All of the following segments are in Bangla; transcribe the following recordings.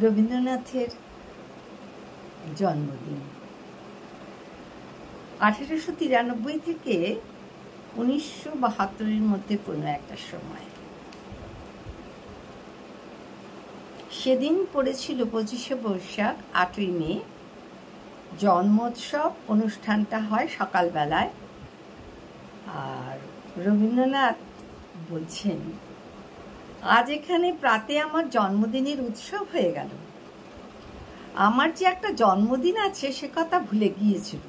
রবীন্দ্রনাথের জন্মদিন 1893 থেকে 1972-এর মধ্যে কোনো একটা সময়। সেদিন পড়েছিল 25শে বৈশাখ, 8ই মে। জন্মোৎসব অনুষ্ঠানটা হয় সকালবেলায়। আর রবীন্দ্রনাথ বলছেন, আজ এখানে প্রাতে আমার জন্মদিনের উৎসব হয়ে গেল। আমার যে একটা জন্মদিন আছে সে কথা ভুলে গিয়েছিল।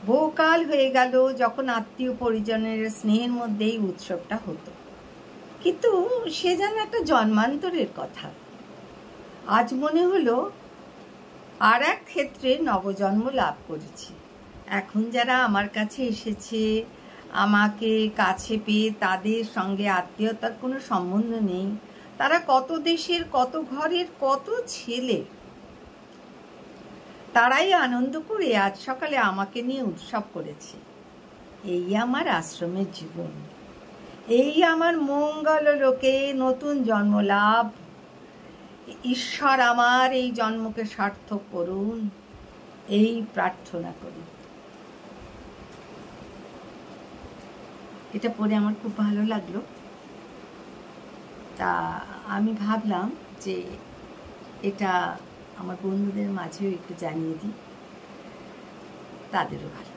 বহুকাল হয়ে গেল যখন আত্মীয় পরিজনের স্নেহের মধ্যেই উৎসবটা হতো, কিন্তু সে যেন একটা জন্মান্তরের কথা। আজ মনে হলো আর এক ক্ষেত্রে নবজন্ম লাভ করেছি। এখন যারা আমার কাছে এসেছে, আমাকে কাছে পেয়ে তাদের সঙ্গে আত্মীয়তার কোনো সম্বন্ধ নেই। তারা কত দেশের, কত ঘরের, কত ছেলে। তারাই আনন্দ করে আজ সকালে আমাকে নিয়ে উৎসব করেছে। এই আমার আশ্রমের জীবন, এই আমার মঙ্গল লোকে নতুন জন্ম লাভ। ঈশ্বর আমার এই জন্মকে সার্থক করুন, এই প্রার্থনা করি। এটা পড়ে আমার খুব ভালো লাগলো। তা আমি ভাবলাম যে এটা আমার বন্ধুদের মাঝেও একটু জানিয়ে দিই, তাদেরও ভালো।